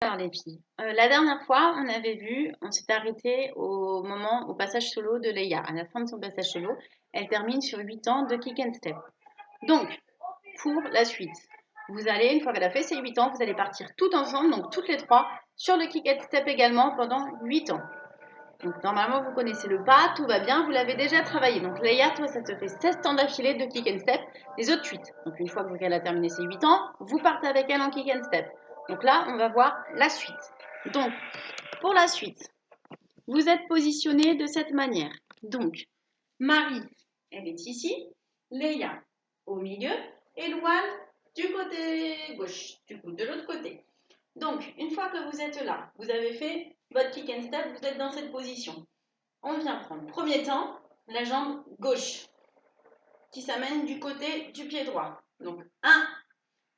Alors les filles, la dernière fois, on avait vu, on s'est arrêté au passage solo de Leia. À la fin de son passage solo, elle termine sur 8 ans de kick and step. Donc, pour la suite, vous allez, une fois qu'elle a fait ses 8 ans, vous allez partir toutes ensemble, donc toutes les trois, sur le kick and step également pendant 8 ans. Donc normalement, vous connaissez le pas, tout va bien, vous l'avez déjà travaillé. Donc Leia, toi, ça te fait 16 temps d'affilée de kick and step, les autres 8. Donc une fois qu'elle a terminé ses 8 ans, vous partez avec elle en kick and step. Donc là, on va voir la suite. Donc, pour la suite, vous êtes positionné de cette manière. Donc, Marie, elle est ici, Leia au milieu et Louane du côté gauche, du coup, de l'autre côté. Donc, une fois que vous êtes là, vous avez fait votre kick and step, vous êtes dans cette position. On vient prendre, premier temps, la jambe gauche qui s'amène du côté du pied droit. Donc, 1,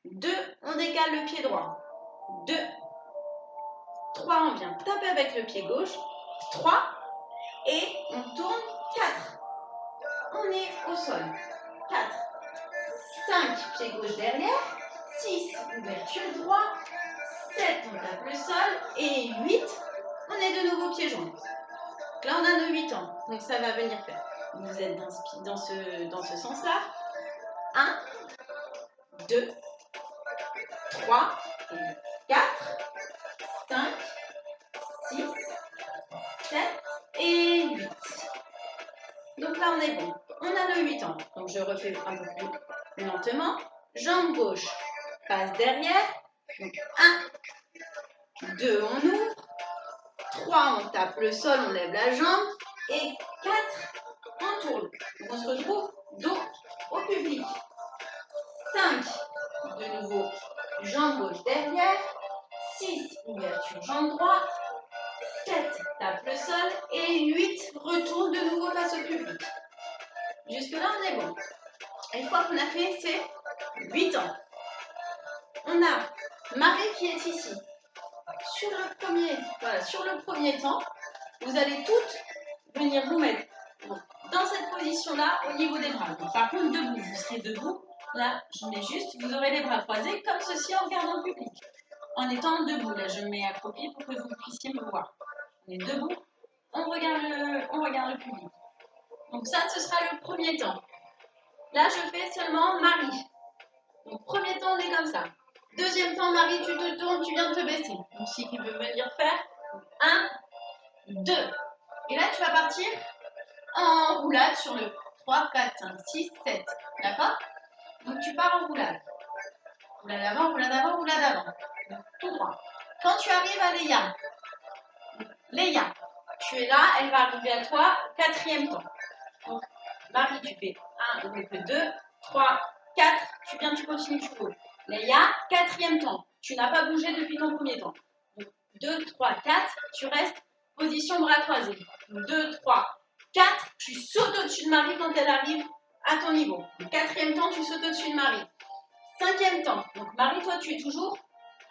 2, on décale le pied droit. 2, 3, on vient taper avec le pied gauche. 3, et on tourne. 4, on est au sol. 4, 5, pied gauche derrière. 6, ouverture droit. 7, on tape le sol. Et 8, on est de nouveau pied joint. Donc là, on a nos 8 ans. Donc ça va venir faire. Vous êtes dans ce sens-là. 1, 2, 3, 4, 5, 6, 7 et 8. Donc là, on est bon. On a nos 8 ans. Donc je refais un peu plus lentement. Jambe gauche passe derrière. Donc 1, 2, on ouvre. 3, on tape le sol, on lève la jambe. Et 4, on tourne. Donc on se retrouve dos au public. 5, de nouveau, jambe gauche derrière. 6, ouverture jambe droite. 7, tape le sol. Et 8, retourne de nouveau face au public. Jusque-là, on est bon. Et une fois qu'on a fait ces 8 ans, on a Marie qui est ici. Sur le premier temps, vous allez toutes venir vous mettre dans cette position-là au niveau des bras. Donc, par contre, debout, vous serez debout. Là, je mets juste, vous aurez les bras croisés comme ceci en regardant le public. En étant debout, là, je me mets accroupi pour que vous puissiez me voir. On est debout, on regarde le public. Donc ça, ce sera le premier temps. Là, je fais seulement Marie. Donc, premier temps, on est comme ça. Deuxième temps, Marie, tu te tournes, tu viens de te baisser. Donc, si tu veux venir faire 1, 2. Et là, tu vas partir en roulade sur le 3, 4, 5, 6, 7. D'accord? Donc, tu pars en roulade. Roulade avant, roulade avant, roulade avant. Donc, tout droit. Quand tu arrives à Leia, tu es là, elle va arriver à toi, quatrième temps. Donc, Marie, tu fais 1, 2, 3, 4, tu viens, tu continues, tu roules. Leia, quatrième temps. Tu n'as pas bougé depuis ton premier temps. Donc, 2, 3, 4, tu restes position bras croisés. 2, 3, 4, tu sautes au-dessus de Marie quand elle arrive à ton niveau. Donc, quatrième temps, tu sautes au-dessus de Marie. Cinquième temps. Donc, Marie, toi, tu es toujours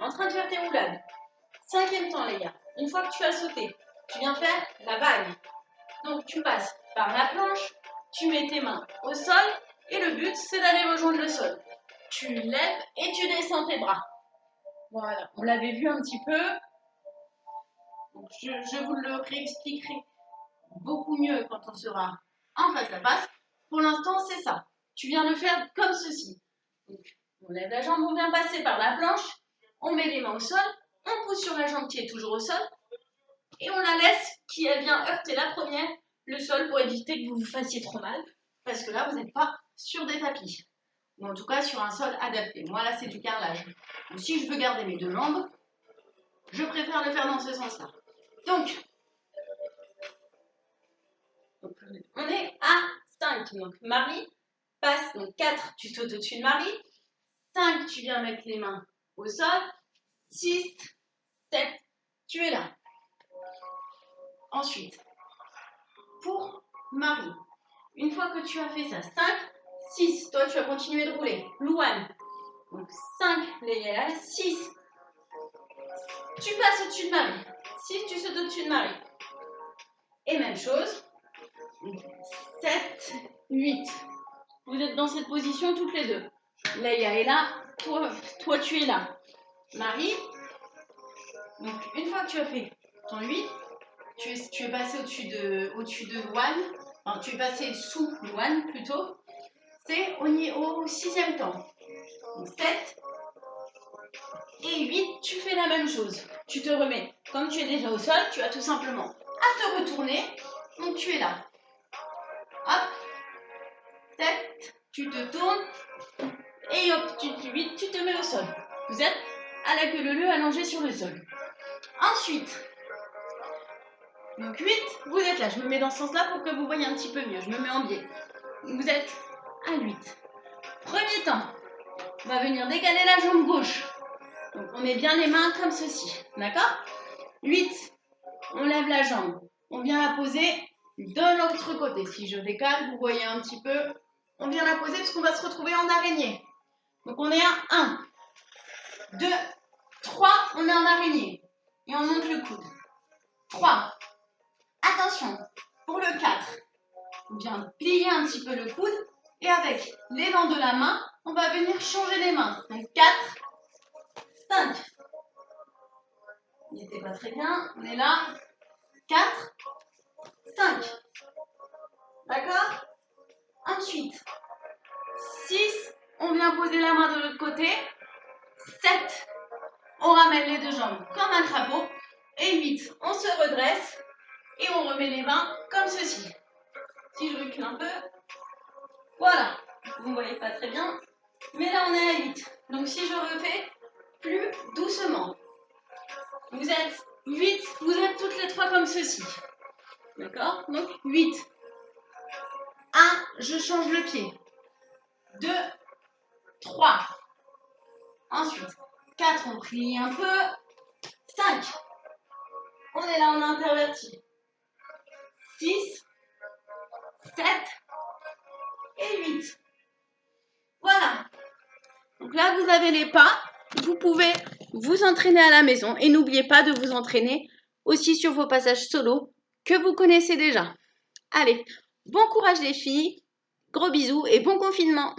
en train de faire tes roulades. Cinquième temps, Leia. Une fois que tu as sauté, tu viens faire la vague. Donc, tu passes par la planche, tu mets tes mains au sol et le but, c'est d'aller rejoindre le sol. Tu lèves et tu descends tes bras. Voilà, on l'avait vu un petit peu. Donc, je vous le réexpliquerai beaucoup mieux quand on sera en face à face. Pour l'instant, c'est ça. Tu viens le faire comme ceci. Donc, on lève la jambe, on vient passer par la planche, on met les mains au sol, on pousse sur la jambe qui est toujours au sol et on la laisse qui elle vient heurter la première, le sol, pour éviter que vous vous fassiez trop mal. Parce que là, vous n'êtes pas sur des tapis. Ou en tout cas, sur un sol adapté. Moi, là, c'est du carrelage. Donc, si je veux garder mes deux jambes, je préfère le faire dans ce sens-là. Donc, on est à 5. Donc, Marie passe. Donc, 4, tu sautes au-dessus de Marie. 5, tu viens mettre les mains au sol. 6, 7, tu es là. Ensuite, pour Marie, une fois que tu as fait ça, 5, 6, toi tu vas continuer de rouler. Louane, donc 5, Léa, 6, tu passes au-dessus de Marie. 6, tu sautes au-dessus de Marie. Et même chose, 7, 8. Vous êtes dans cette position toutes les deux. Léa est là, toi tu es là. Marie, Donc, une fois que tu as fait ton 8, tu es passé au-dessus de Luan, enfin, tu es passé sous Luan plutôt, c'est au 6e temps. Donc 7 et 8, tu fais la même chose. Tu te remets, comme tu es déjà au sol, tu as tout simplement à te retourner. Donc tu es là. Hop, 7, tu te tournes et hop, 8, tu te mets au sol. Vous êtes à la queue leu allongé sur le sol. Ensuite, donc 8, vous êtes là. Je me mets dans ce sens-là pour que vous voyez un petit peu mieux. Je me mets en biais. Vous êtes à 8. Premier temps, on va venir décaler la jambe gauche. Donc on met bien les mains comme ceci. D'accord? 8, on lève la jambe. On vient la poser de l'autre côté. Si je décale, vous voyez un petit peu. On vient la poser parce qu'on va se retrouver en araignée. Donc on est à 1, 2, 3, on est en araignée. Et on monte le coude. 3. Attention, pour le 4, on vient plier un petit peu le coude. Et avec l'élan de la main, on va venir changer les mains. Donc 4, 5. Il n'était pas très bien. On est là. 4, 5. D'accord? Ensuite, 6, on vient poser la main de l'autre côté. 7, on ramène les deux jambes comme un crapaud. Et 8, on se redresse et on remet les mains comme ceci. Si je recule un peu, voilà. Vous ne voyez pas très bien, mais là on est à 8. Donc si je refais plus doucement, vous êtes 8, vous êtes toutes les trois comme ceci. D'accord? Donc 8. 1, je change le pied. 2, 3. Ensuite, 4, on plie un peu. 5, on est là en interverti. 6, 7 et 8. Voilà. Donc là, vous avez les pas. Vous pouvez vous entraîner à la maison. Et n'oubliez pas de vous entraîner aussi sur vos passages solo que vous connaissez déjà. Allez, bon courage les filles. Gros bisous et bon confinement.